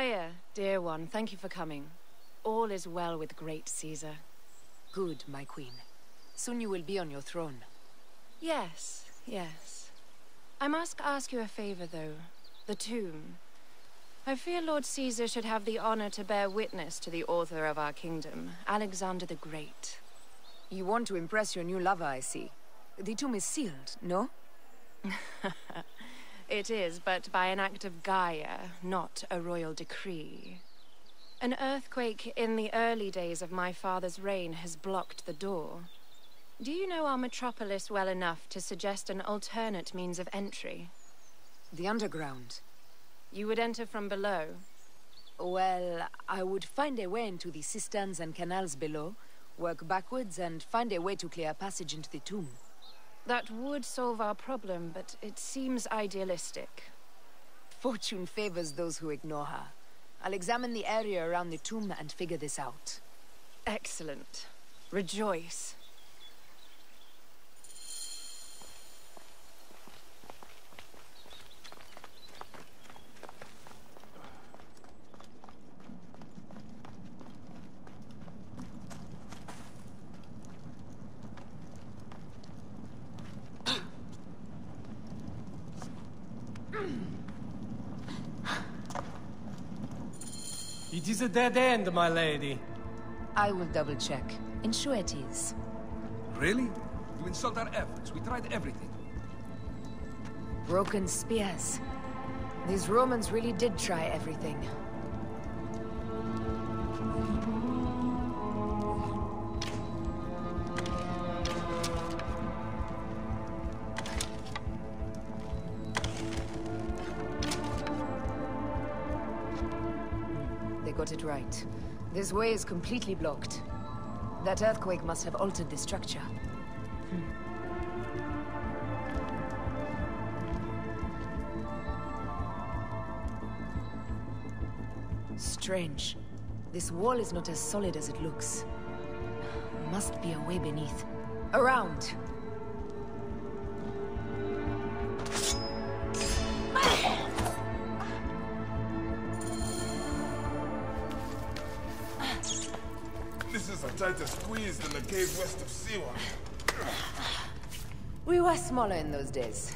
Aya, dear one, thank you for coming. All is well with great Caesar. Good, my queen. Soon you will be on your throne. Yes, yes. I must ask you a favor, though. The tomb. I fear Lord Caesar should have the honor to bear witness to the author of our kingdom, Alexander the Great. You want to impress your new lover, I see. The tomb is sealed, no? It is, but by an act of Gaia, not a royal decree. An earthquake in the early days of my father's reign has blocked the door. Do you know our metropolis well enough to suggest an alternate means of entry? The underground. You would enter from below? Well, I would find a way into the cisterns and canals below, work backwards, and find a way to clear a passage into the tomb. That would solve our problem, but it seems idealistic. Fortune favors those who ignore her. I'll examine the area around the tomb and figure this out. Excellent. Rejoice. It is a dead end, my lady. I will double-check. Ensure it is. Really? You insult our efforts. We tried everything. Broken spears. These Romans really did try everything. They got it right. This way is completely blocked. That earthquake must have altered the structure. Strange. This wall is not as solid as it looks. Must be a way beneath. Around! This is a tighter squeeze than the cave west of Siwa. We were smaller in those days.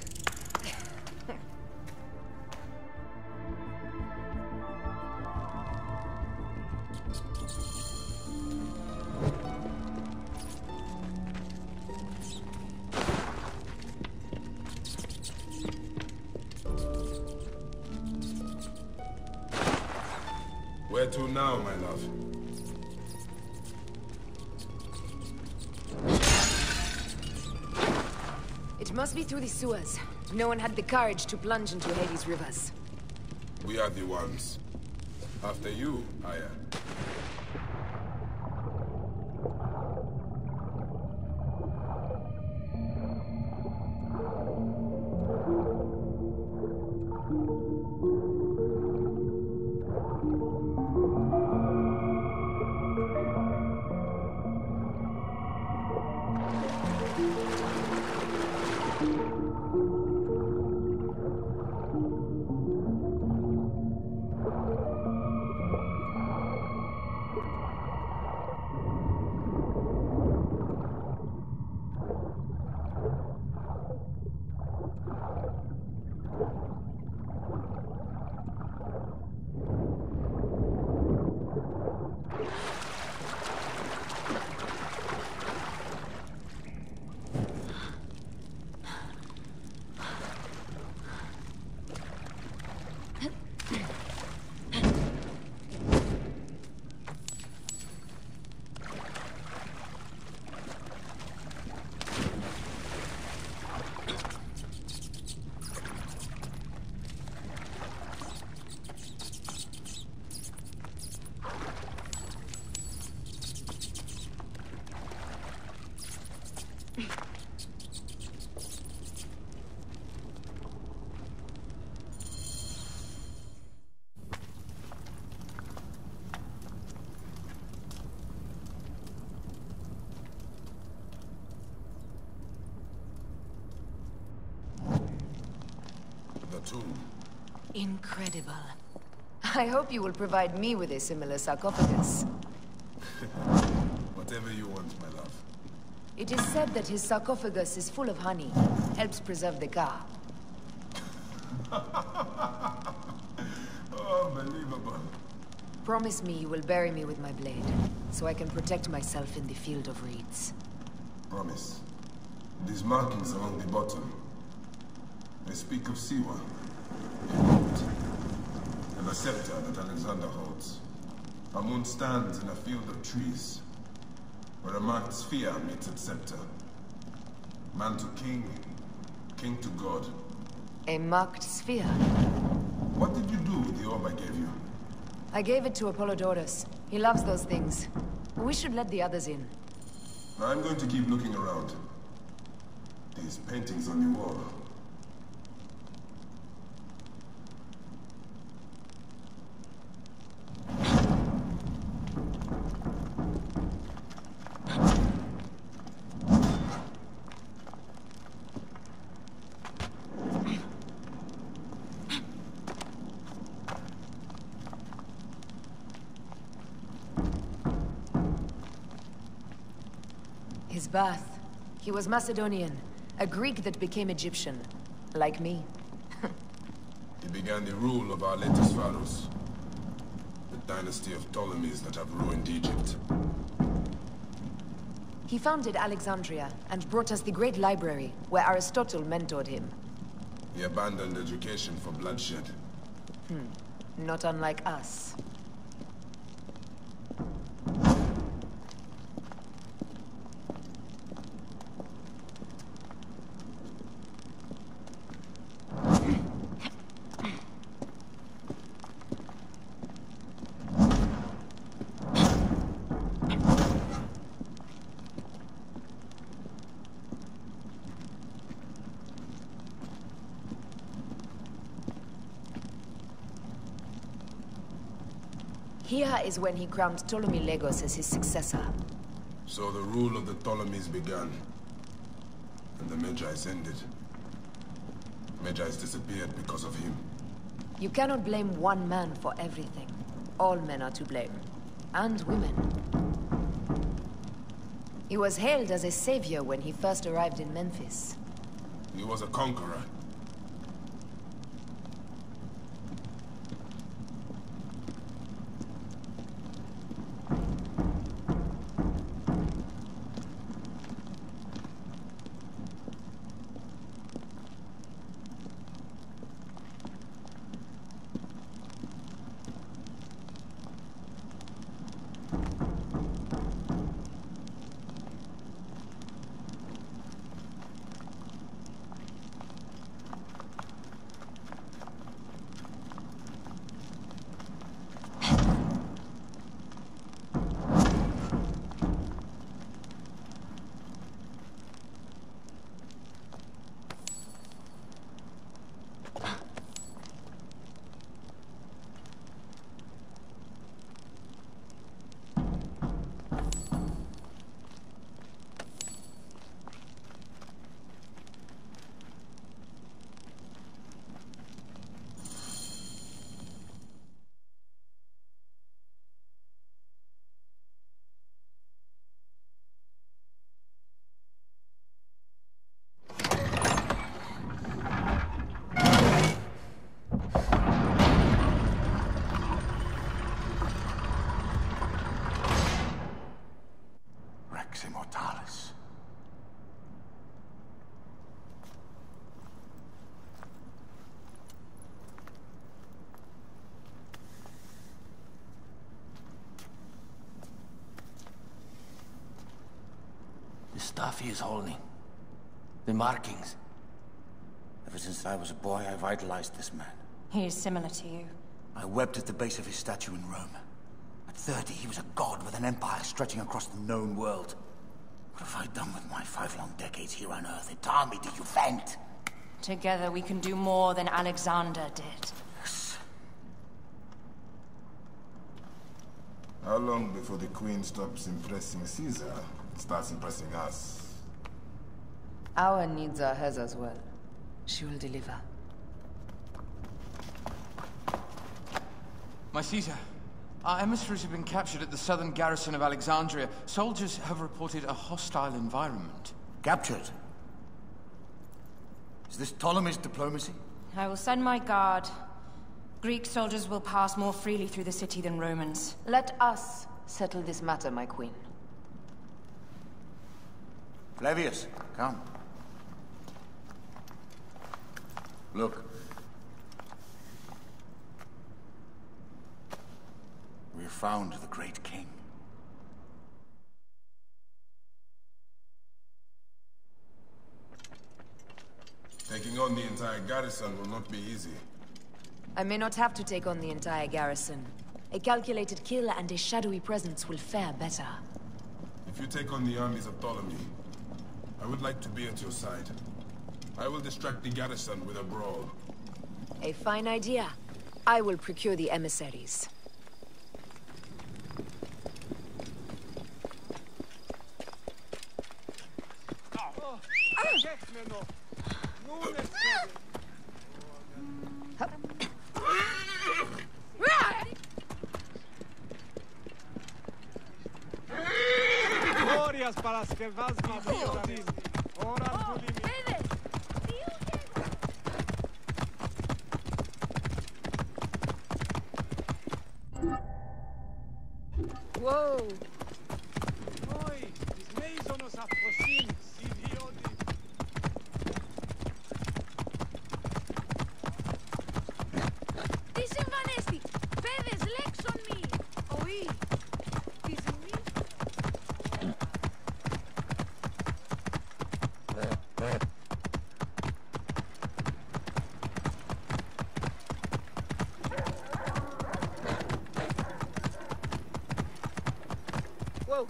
Where to now, my love? It must be through the sewers. No one had the courage to plunge into Hades' rivers. We are the ones. After you, Aya. The tomb. Incredible. I hope you will provide me with a similar sarcophagus. Whatever you want, my love. It is said that his sarcophagus is full of honey. Helps preserve the car. Unbelievable. Promise me you will bury me with my blade, so I can protect myself in the field of reeds. Promise. These markings along the bottom, they speak of Siwa, a moat, and a scepter that Alexander holds. A moon stands in a field of trees, where a marked sphere meets its scepter. Man to king, king to god. A marked sphere? What did you do with the orb I gave you? I gave it to Apollodorus. He loves those things. We should let the others in. I'm going to keep looking around. These paintings on the wall. His birth. He was Macedonian, a Greek that became Egyptian. Like me. He began the rule of our latest pharaohs. The dynasty of Ptolemies that have ruined Egypt. He founded Alexandria and brought us the great library, where Aristotle mentored him. He abandoned education for bloodshed. Not unlike us. Here is when he crowned Ptolemy Legos as his successor. So the rule of the Ptolemies began. And the Magi's ended. Magi's disappeared because of him. You cannot blame one man for everything. All men are to blame. And women. He was hailed as a savior when he first arrived in Memphis. He was a conqueror. The stuff he is holding. The markings. Ever since I was a boy, I've idolized this man. He is similar to you. I wept at the base of his statue in Rome. At 30, he was a god with an empire stretching across the known world. What have I done with my 5 long decades here on Earth? Tell me, do you vent? Together we can do more than Alexander did. Yes. How long before the Queen stops impressing Caesar and starts impressing us? Our needs are hers as well. She will deliver. My Caesar, our emissaries have been captured at the southern garrison of Alexandria. Soldiers have reported a hostile environment. Captured? Is this Ptolemy's diplomacy? I will send my guard. Greek soldiers will pass more freely through the city than Romans. Let us settle this matter, my queen. Flavius, come. Look. We have found the great king. Taking on the entire garrison will not be easy. I may not have to take on the entire garrison. A calculated kill and a shadowy presence will fare better. If you take on the armies of Ptolemy, I would like to be at your side. I will distract the garrison with a brawl. A fine idea. I will procure the emissaries. Glorias para las que vas Whoa! Oi, os meios nos aproximam, Τι συμβανέστη! Παιδες, λέξον μη! Οή! Τι συμβεί! Whoa!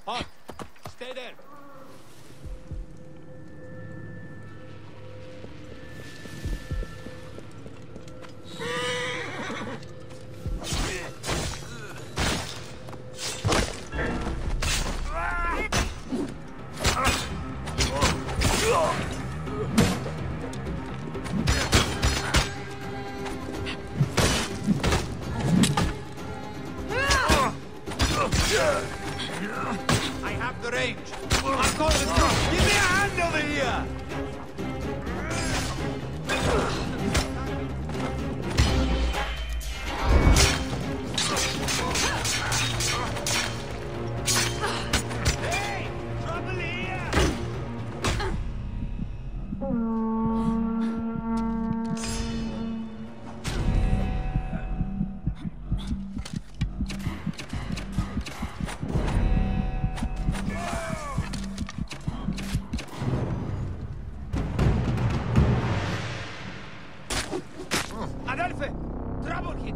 Halt! Stay there! I have the range. I'm calling it through. Give me a hand over here. Hey, trouble here. Adelphi, trouble hit.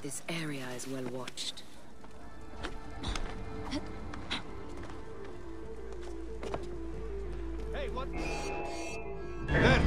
This area is well watched. Hey, what? There.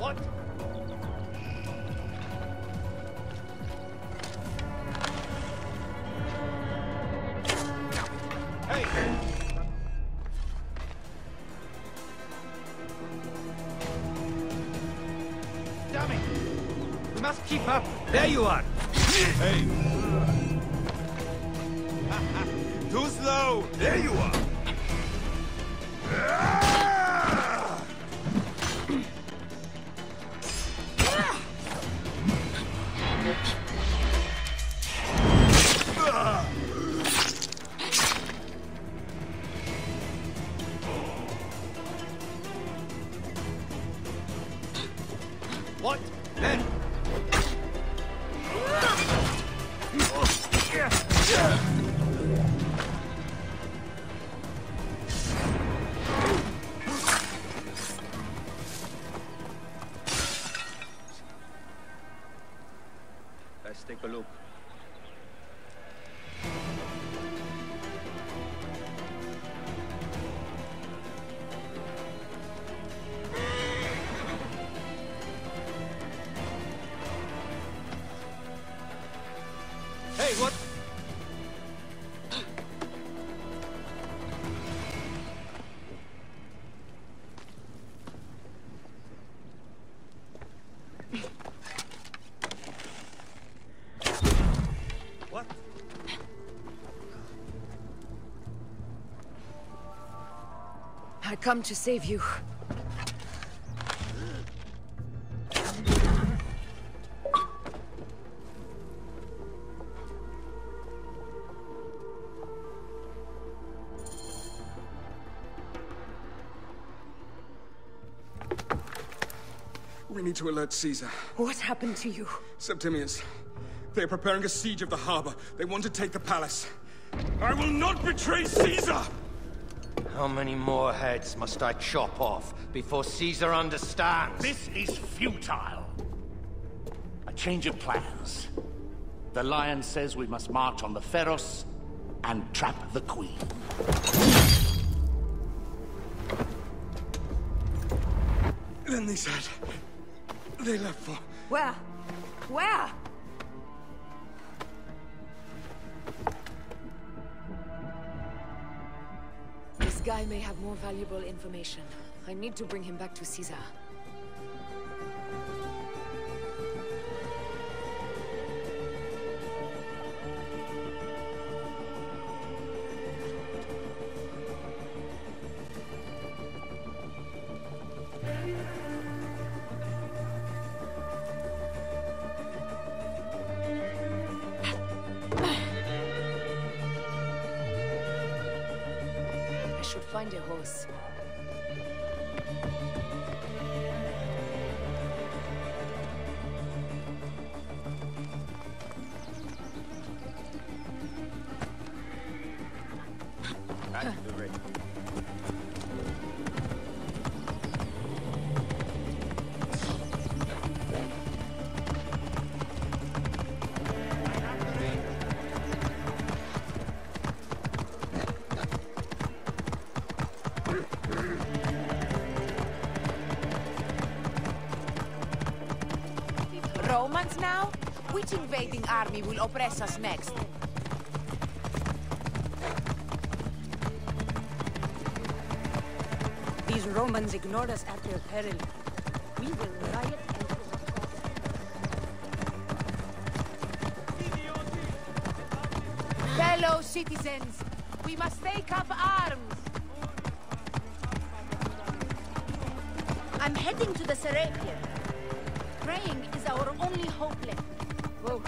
What? Hey! Damn it! We must keep up. There you are. Hey! Too slow. There you are. What? Then? Let's take a look. Hey, what? What? I come to save you. We need to alert Caesar. What happened to you? Septimius. They are preparing a siege of the harbor. They want to take the palace. I will not betray Caesar! How many more heads must I chop off before Caesar understands? This is futile. A change of plans. The Lion says we must march on the Pharos and trap the Queen. Then they said... they left for... Where? Where? This guy may have more valuable information. I need to bring him back to Caesar. I should find a horse. Back to the ring. Romans now? Which invading army will oppress us next? These Romans ignored us at their peril. We will riot and... Fellow citizens, we must take up arms. I'm heading to the Serapeum. Praying is our only hope left. Whoa.